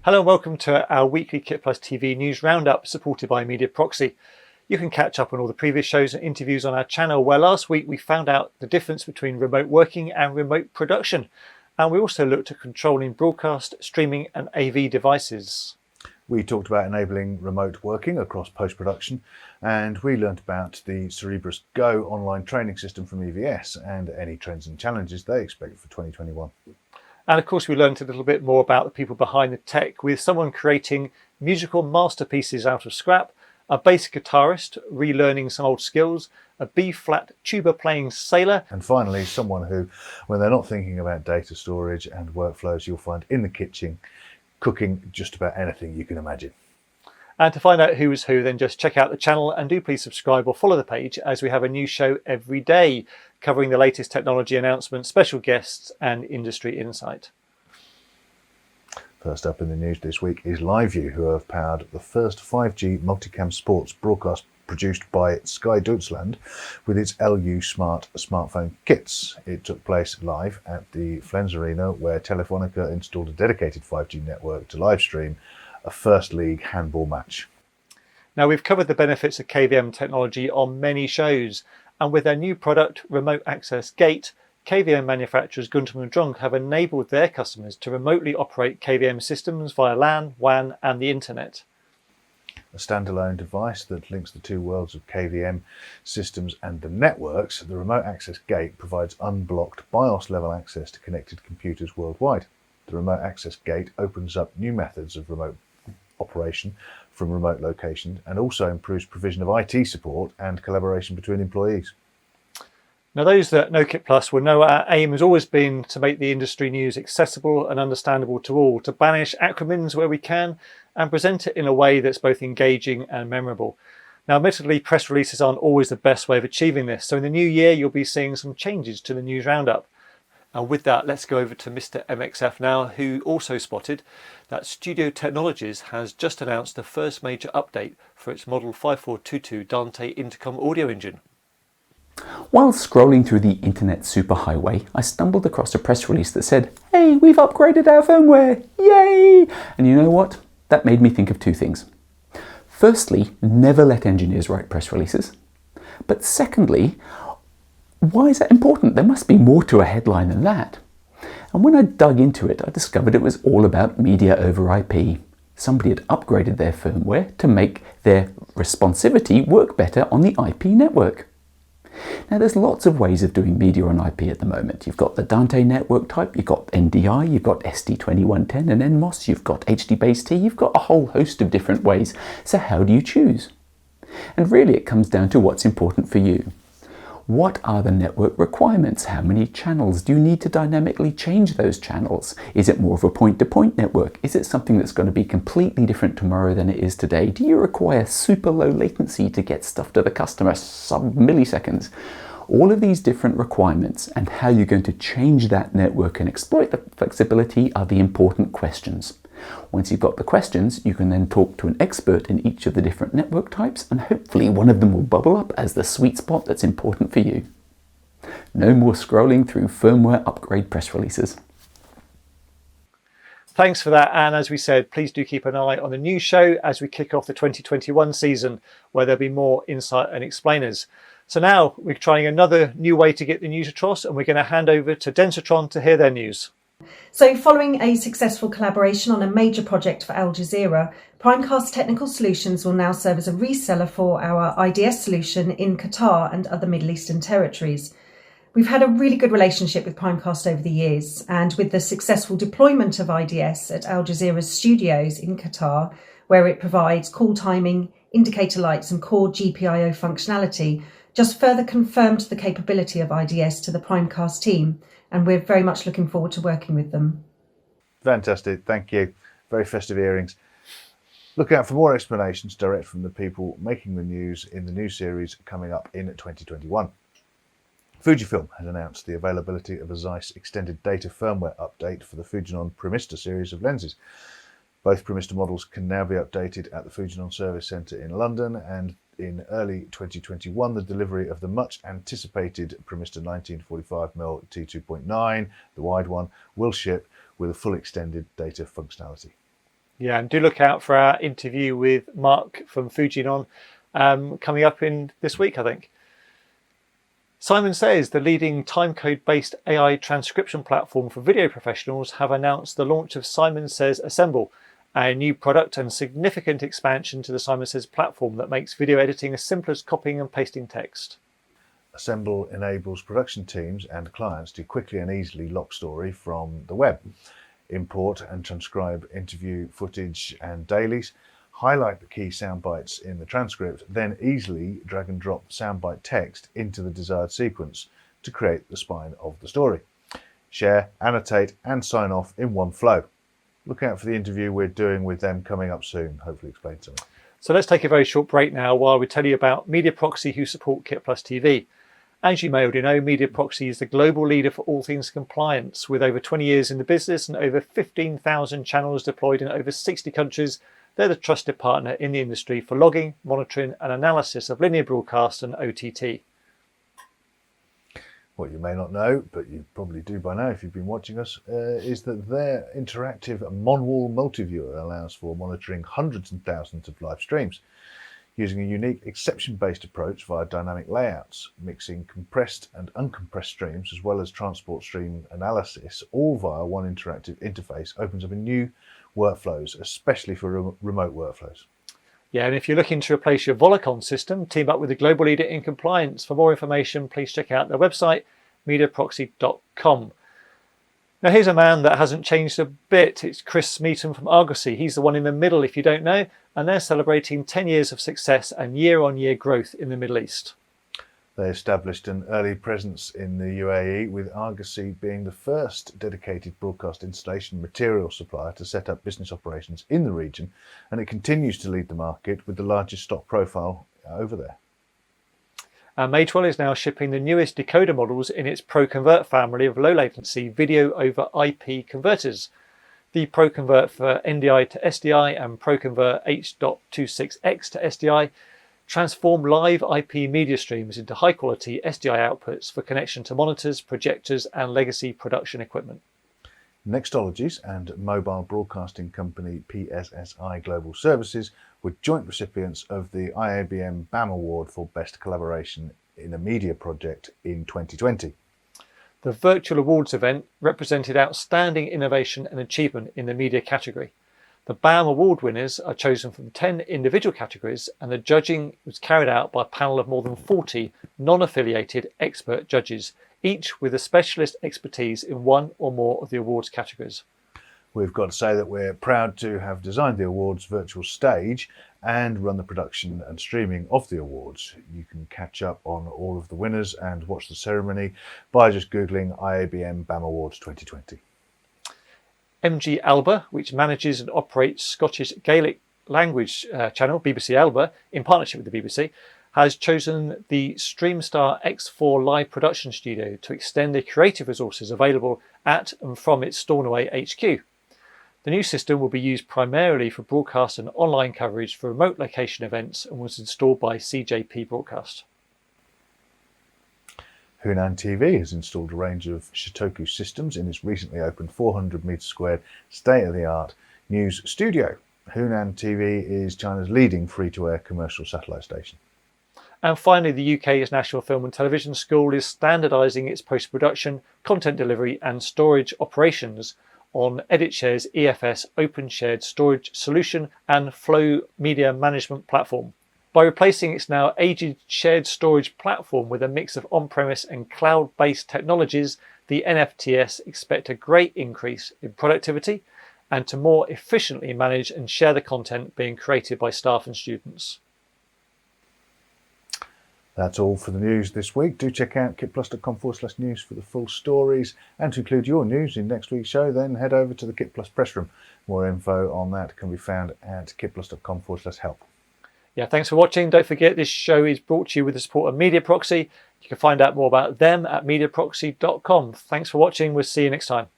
Hello and welcome to our weekly KitPlus TV news roundup supported by Mediaproxy. You can catch up on all the previous shows and interviews on our channel, where last week we found out the difference between remote working and remote production. And we also looked at controlling broadcast, streaming and AV devices. We talked about enabling remote working across post-production, and we learnt about the Cerebrus Go online training system from EVS and any trends and challenges they expect for 2021. And of course we learned a little bit more about the people behind the tech, with someone creating musical masterpieces out of scrap, a bass guitarist relearning some old skills, a B-flat tuba playing sailor, and finally someone who, when they're not thinking about data storage and workflows, you'll find in the kitchen cooking just about anything you can imagine. And to find out who is who, then just check out the channel and do please subscribe or follow the page, as we have a new show every day covering the latest technology announcements, special guests and industry insight. First up in the news this week is LiveU, who have powered the first 5G multicam sports broadcast produced by Sky Deutschland with its LU Smart smartphone kits. It took place live at the Flens Arena, where Telefonica installed a dedicated 5G network to live stream a First League handball match. Now, we've covered the benefits of KVM technology on many shows, and with their new product, RemoteAccess-GATE, KVM manufacturers Guntermann Drunck have enabled their customers to remotely operate KVM systems via LAN, WAN and the internet. A standalone device that links the two worlds of KVM systems and the networks, the RemoteAccess-GATE provides unblocked BIOS-level access to connected computers worldwide. The RemoteAccess-GATE opens up new methods of remote operation from remote locations and also improves provision of IT support and collaboration between employees. Now, those that know KitPlus will know our aim has always been to make the industry news accessible and understandable to all, to banish acronyms where we can and present it in a way that's both engaging and memorable. Now, admittedly, press releases aren't always the best way of achieving this, so in the new year you'll be seeing some changes to the news roundup. And with that, let's go over to Mr MXF now, who also spotted that Studio Technologies has just announced the first major update for its Model 5422 Dante intercom audio engine. While scrolling through the internet superhighway, I stumbled across a press release that said, "Hey, we've upgraded our firmware, yay!" And you know what? That made me think of two things. Firstly, never let engineers write press releases. But secondly, why is that important? There must be more to a headline than that. And when I dug into it, I discovered it was all about media over IP. Somebody had upgraded their firmware to make their responsivity work better on the IP network. Now, there's lots of ways of doing media on IP at the moment. You've got the Dante network type, you've got NDI, you've got ST2110 and NMOS, you've got HD-Base-T, you've got a whole host of different ways. So how do you choose? And really it comes down to what's important for you. What are the network requirements? How many channels? Do you need to dynamically change those channels? Is it more of a point-to-point network? Is it something that's going to be completely different tomorrow than it is today? Do you require super low latency to get stuff to the customer, sub-milliseconds? All of these different requirements and how you're going to change that network and exploit the flexibility are the important questions. Once you've got the questions, you can then talk to an expert in each of the different network types, and hopefully one of them will bubble up as the sweet spot that's important for you. No more scrolling through firmware upgrade press releases. Thanks for that, and as we said, please do keep an eye on the new show as we kick off the 2021 season, where there'll be more insight and explainers. So now we're trying another new way to get the news across, and we're going to hand over to Densitron to hear their news. So following a successful collaboration on a major project for Al Jazeera, Primecast Technical Solutions will now serve as a reseller for our IDS solution in Qatar and other Middle Eastern territories. We've had a really good relationship with Primecast over the years, and with the successful deployment of IDS at Al Jazeera's studios in Qatar, where it provides call timing, indicator lights and core GPIO functionality, just further confirmed the capability of IDS to the Primecast team, and we're very much looking forward to working with them. Fantastic, thank you. Very festive earrings. Look out for more explanations direct from the people making the news in the new series coming up in 2021. FUJIFILM has announced the availability of a ZEISS extended data firmware update for the FUJINON Premista series of lenses. Both Premista models can now be updated at the FUJINON Service Centre in London, and in early 2021 the delivery of the much anticipated Premista 1945mm T2.9, the wide one, will ship with a full extended data functionality. Yeah, and do look out for our interview with Mark from FUJINON coming up in this week, I think. Simon Says, the leading timecode-based AI transcription platform for video professionals, have announced the launch of Simon Says Assemble, a new product and significant expansion to the Simon Says platform that makes video editing as simple as copying and pasting text. Assemble enables production teams and clients to quickly and easily lock story from the web, import and transcribe interview footage and dailies, highlight the key sound bites in the transcript, then easily drag and drop soundbite text into the desired sequence to create the spine of the story. Share, annotate and sign off in one flow. Look out for the interview we're doing with them coming up soon, hopefully explain something. So let's take a very short break now while we tell you about Mediaproxy, who support KitPlus TV. As you may already know, Mediaproxy is the global leader for all things compliance, with over 20 years in the business and over 15,000 channels deployed in over 60 countries. They're the trusted partner in the industry for logging, monitoring and analysis of linear broadcast and OTT. What you may not know, but you probably do by now if you've been watching us, is that their interactive Monwall multiviewer allows for monitoring hundreds and thousands of live streams, using a unique exception-based approach via dynamic layouts, mixing compressed and uncompressed streams as well as transport stream analysis, all via one interactive interface, opens up a new workflows, especially for remote workflows. Yeah, and if you're looking to replace your Volacom system, team up with the global leader in compliance. For more information, please check out their website, Mediaproxy.com. Now here's a man that hasn't changed a bit. It's Chris Smeaton from Argosy. He's the one in the middle, if you don't know, and they're celebrating 10 years of success and year-on-year growth in the Middle East. They established an early presence in the UAE, with Argosy being the first dedicated broadcast installation material supplier to set up business operations in the region, and it continues to lead the market with the largest stock profile over there. Magewell is now shipping the newest decoder models in its ProConvert family of low-latency video over IP converters. The ProConvert for NDI to SDI and ProConvert H.26x to SDI transform live IP media streams into high-quality SDI outputs for connection to monitors, projectors and legacy production equipment. Nextologies and mobile broadcasting company PSSI Global Services were joint recipients of the IABM BaM Award for Best Collaboration in a Media Project in 2020. The virtual awards event represented outstanding innovation and achievement in the media category. The BaM Award winners are chosen from 10 individual categories, and the judging was carried out by a panel of more than 40 non-affiliated expert judges, each with a specialist expertise in one or more of the awards categories. We've got to say that we're proud to have designed the awards virtual stage and run the production and streaming of the awards. You can catch up on all of the winners and watch the ceremony by just Googling IABM BaM Awards 2020. MG Alba, which manages and operates Scottish Gaelic language channel BBC Alba in partnership with the BBC, has chosen the StreamStar X4 live production studio to extend the creative resources available at and from its Stornoway HQ. The new system will be used primarily for broadcast and online coverage for remote location events and was installed by CJP Broadcast. Hunan TV has installed a range of Shitoku systems in its recently opened 400 metre squared state-of-the-art news studio. Hunan TV is China's leading free-to-air commercial satellite station. And finally, the UK's National Film and Television School is standardising its post-production, content delivery and storage operations on EditShare's EFS Open Shared Storage Solution and Flow Media Management Platform. By replacing its now aged shared storage platform with a mix of on-premise and cloud-based technologies, the NFTS expect a great increase in productivity and to more efficiently manage and share the content being created by staff and students. That's all for the news this week. Do check out kitplus.com/news for the full stories, and to include your news in next week's show, then head over to the KitPlus press room. More info on that can be found at kitplus.com/help. Yeah, thanks for watching. Don't forget this show is brought to you with the support of Mediaproxy. You can find out more about them at mediaproxy.com. Thanks for watching. We'll see you next time.